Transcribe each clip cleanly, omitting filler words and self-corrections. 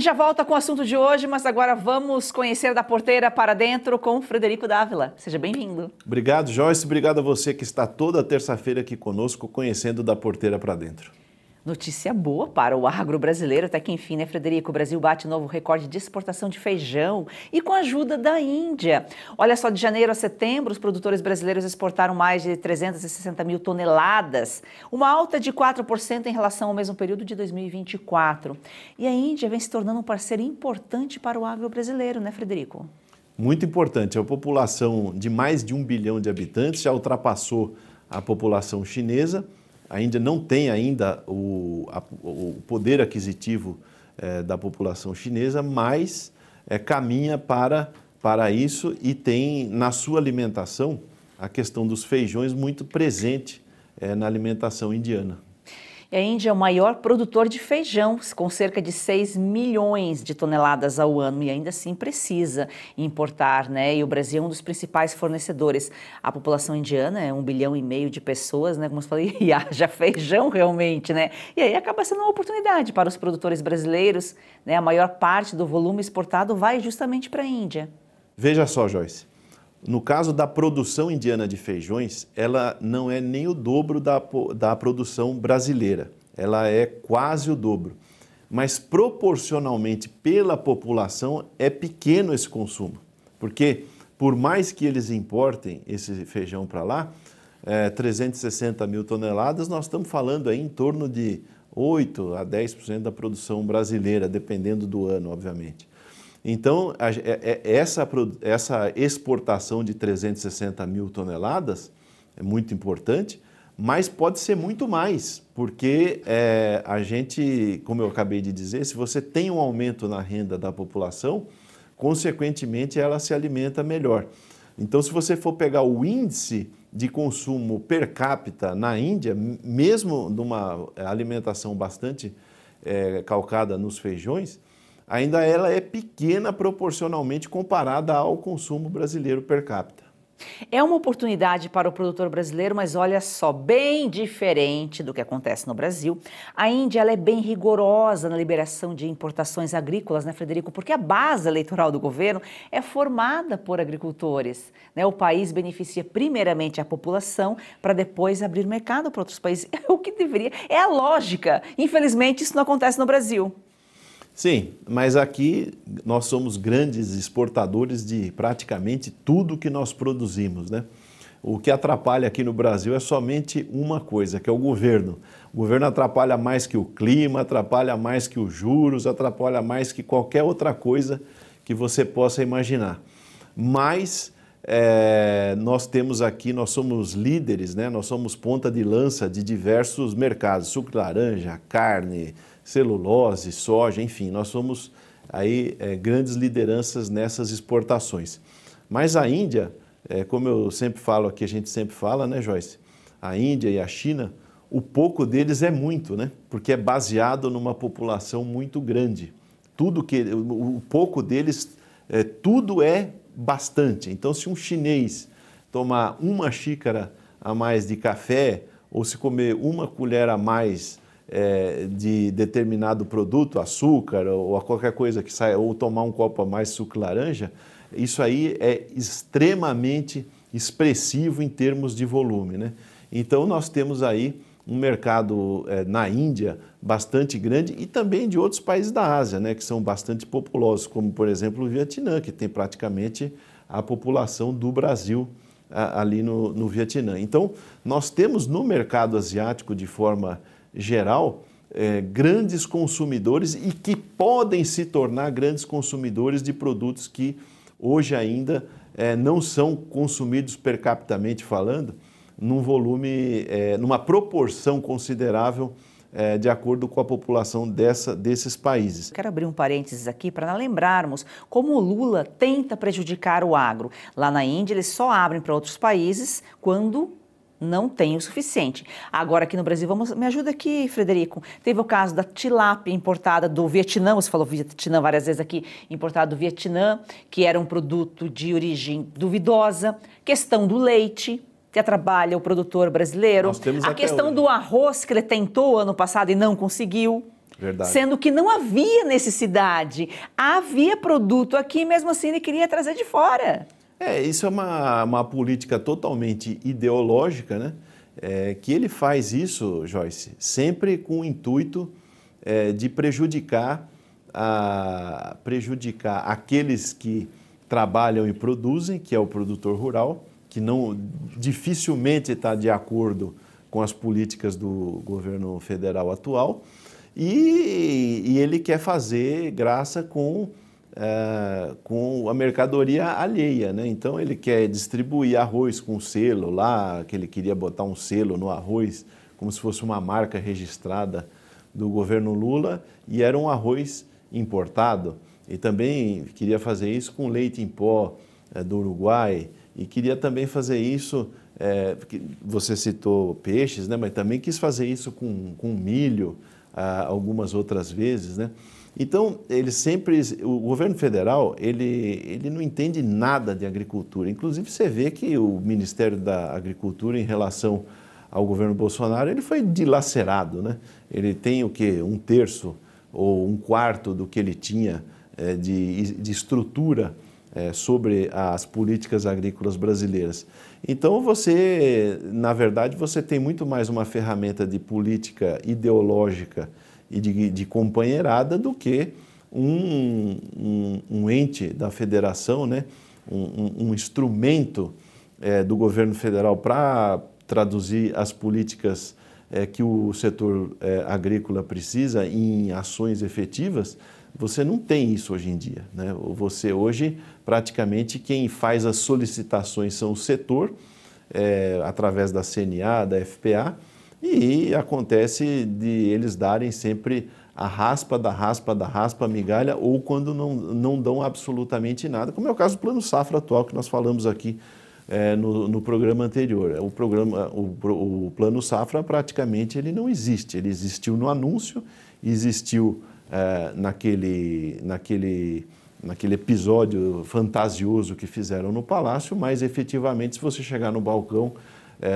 já volta com o assunto de hoje, mas agora vamos conhecer da porteira para dentro com Frederico Dávila. Seja bem-vindo. Obrigado, Joyce. Obrigado a você que está toda terça-feira aqui conosco, conhecendo da porteira para dentro. Notícia boa para o agro brasileiro, até que enfim, né, Frederico? O Brasil bate novo recorde de exportação de feijão e com a ajuda da Índia. Olha só, de janeiro a setembro, os produtores brasileiros exportaram mais de 360 mil toneladas, uma alta de 4% em relação ao mesmo período de 2024. E a Índia vem se tornando um parceiro importante para o agro brasileiro, né, Frederico? Muito importante. A população de mais de 1 bilhão de habitantes já ultrapassou a população chinesa. A Índia não tem ainda o poder aquisitivo da população chinesa, mas caminha para isso e tem na sua alimentação a questão dos feijões muito presente na alimentação indiana. E a Índia é o maior produtor de feijão, com cerca de 6 milhões de toneladas ao ano, e ainda assim precisa importar, né? E o Brasil é um dos principais fornecedores. A população indiana é 1,5 bilhão de pessoas, né? Como eu falei, e haja feijão realmente, né? E aí acaba sendo uma oportunidade para os produtores brasileiros, né? A maior parte do volume exportado vai justamente para a Índia. Veja só, Joyce. No caso da produção indiana de feijões, ela não é nem o dobro da produção brasileira, ela é quase o dobro. Mas proporcionalmente pela população é pequeno esse consumo, porque por mais que eles importem esse feijão para lá, 360 mil toneladas, nós estamos falando aí em torno de 8 a 10% da produção brasileira, dependendo do ano, obviamente. Então, essa exportação de 360 mil toneladas é muito importante, mas pode ser muito mais, porque a gente, como eu acabei de dizer, se você tem um aumento na renda da população, consequentemente ela se alimenta melhor. Então, se você for pegar o índice de consumo per capita na Índia, mesmo numa alimentação bastante calcada nos feijões, ainda ela é pequena proporcionalmente comparada ao consumo brasileiro per capita. É uma oportunidade para o produtor brasileiro, mas olha só, bem diferente do que acontece no Brasil. A Índia ela é bem rigorosa na liberação de importações agrícolas, né, Frederico? Porque a base eleitoral do governo é formada por agricultores, né? O país beneficia primeiramente a população para depois abrir mercado para outros países. É o que deveria, é a lógica. Infelizmente, isso não acontece no Brasil. Sim, mas aqui nós somos grandes exportadores de praticamente tudo que nós produzimos, né? O que atrapalha aqui no Brasil é somente uma coisa, que é o governo. O governo atrapalha mais que o clima, atrapalha mais que os juros, atrapalha mais que qualquer outra coisa que você possa imaginar. Mas nós temos aqui, nós somos líderes, né? Nós somos ponta de lança de diversos mercados, suco de laranja, carne, celulose, soja, enfim, nós somos aí grandes lideranças nessas exportações. Mas a Índia, como eu sempre falo aqui, a gente sempre fala, né, Joyce? A Índia e a China, o pouco deles é muito, né? Porque é baseado numa população muito grande. O pouco deles, tudo é bastante. Então, se um chinês tomar uma xícara a mais de café ou se comer uma colher a mais de determinado produto, açúcar ou qualquer coisa que saia, ou tomar um copo a mais de suco de laranja, isso aí é extremamente expressivo em termos de volume, né? Então nós temos aí um mercado na Índia bastante grande e também de outros países da Ásia, né, que são bastante populosos, como por exemplo o Vietnã, que tem praticamente a população do Brasil ali no Vietnã. Então nós temos no mercado asiático de forma geral, grandes consumidores e que podem se tornar grandes consumidores de produtos que hoje ainda não são consumidos per capitamente falando, num volume, numa proporção considerável de acordo com a população desses países. Quero abrir um parênteses aqui para lembrarmos como o Lula tenta prejudicar o agro. Lá na Índia, eles só abrem para outros países quando não tem o suficiente. Agora aqui no Brasil, me ajuda aqui, Frederico. Teve o caso da tilápia importada do Vietnã, você falou Vietnã várias vezes aqui, importada do Vietnã, que era um produto de origem duvidosa. Questão do leite, que atrapalha o produtor brasileiro. Nós temos a questão do arroz, que ele tentou ano passado e não conseguiu. Verdade. Sendo que não havia necessidade, havia produto aqui, mesmo assim ele queria trazer de fora. Isso é uma política totalmente ideológica, né? Que ele faz isso, Joyce, sempre com o intuito de prejudicar aqueles que trabalham e produzem, que é o produtor rural, que dificilmente está de acordo com as políticas do governo federal atual, e ele quer fazer graça com a mercadoria alheia, né? Então ele quer distribuir arroz com selo lá, que ele queria botar um selo no arroz, como se fosse uma marca registrada do governo Lula, e era um arroz importado. E também queria fazer isso com leite em pó do Uruguai, e queria também fazer isso, você citou peixes, né? Mas também quis fazer isso com milho, algumas outras vezes, né? Então, o governo federal, ele não entende nada de agricultura. Inclusive, você vê que o Ministério da Agricultura, em relação ao governo Bolsonaro, ele foi dilacerado, né? Ele tem o quê? 1/3 ou 1/4 do que ele tinha de estrutura sobre as políticas agrícolas brasileiras. Então, na verdade, você tem muito mais uma ferramenta de política ideológica e de companheirada do que um ente da federação, né? Um instrumento do governo federal para traduzir as políticas que o setor agrícola precisa em ações efetivas. Você não tem isso hoje em dia, né? Hoje, praticamente, quem faz as solicitações são o setor, através da CNA, da FPA, e acontece de eles darem sempre a raspa, a migalha, ou quando não dão absolutamente nada, como é o caso do Plano Safra atual, que nós falamos aqui no programa anterior. O Plano Safra, praticamente, ele não existe. Ele existiu no anúncio, existiu naquele episódio fantasioso que fizeram no Palácio, mas efetivamente, se você chegar no balcão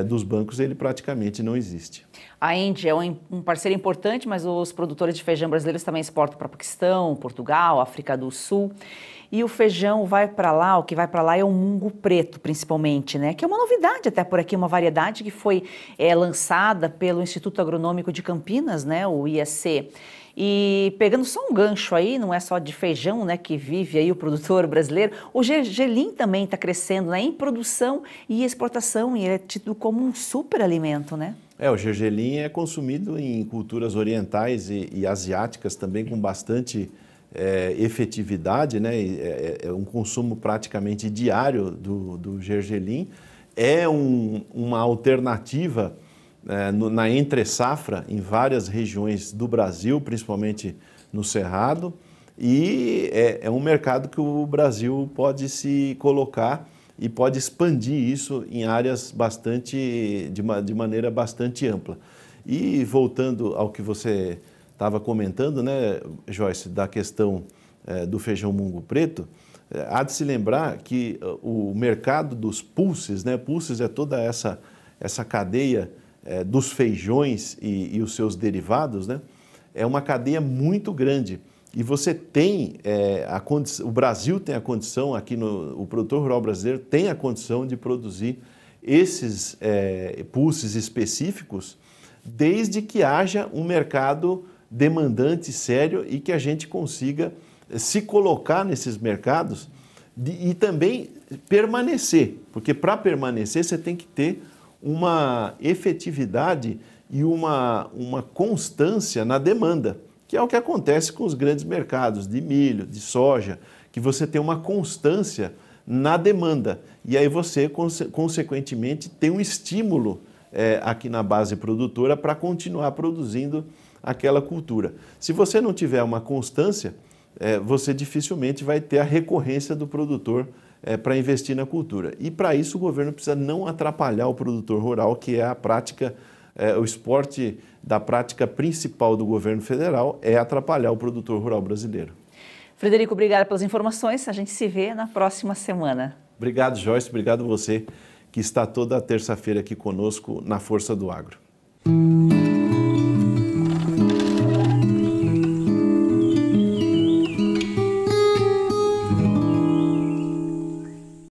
dos bancos, ele praticamente não existe. A Índia é um parceiro importante, mas os produtores de feijão brasileiros também exportam para o Paquistão, Portugal, África do Sul. E o feijão vai para lá, o que vai para lá é o mungo preto, principalmente, né? Que é uma novidade até por aqui, uma variedade que foi lançada pelo Instituto Agronômico de Campinas, né? O IAC. E pegando só um gancho aí, não é só de feijão, né, que vive aí o produtor brasileiro, o gergelim também está crescendo, né, em produção e exportação, e é tido como um superalimento, né? O gergelim é consumido em culturas orientais e asiáticas também com bastante efetividade, né? É um consumo praticamente diário do gergelim. É uma alternativa na entre-safra em várias regiões do Brasil, principalmente no Cerrado, e é um mercado que o Brasil pode se colocar e pode expandir isso em áreas de maneira bastante ampla. E voltando ao que você estava comentando, né, Joyce, da questão do feijão mungo preto, há de se lembrar que o mercado dos pulses, né, pulses é toda essa cadeia dos feijões e os seus derivados, né, é uma cadeia muito grande. E você tem o Brasil tem a condição, o produtor rural brasileiro tem a condição de produzir esses pulses específicos, desde que haja um mercado demandante sério e que a gente consiga se colocar nesses mercados e também permanecer, porque para permanecer você tem que ter uma efetividade e uma constância na demanda, que é o que acontece com os grandes mercados de milho, de soja, que você tem uma constância na demanda e aí você, consequentemente, tem um estímulo aqui na base produtora para continuar produzindo aquela cultura. Se você não tiver uma constância, você dificilmente vai ter a recorrência do produtor para investir na cultura. E para isso o governo precisa não atrapalhar o produtor rural, que é a prática, o esporte da prática principal do governo federal é atrapalhar o produtor rural brasileiro. Frederico, obrigada pelas informações. A gente se vê na próxima semana. Obrigado, Joyce. Obrigado você que está toda terça-feira aqui conosco na Força do Agro.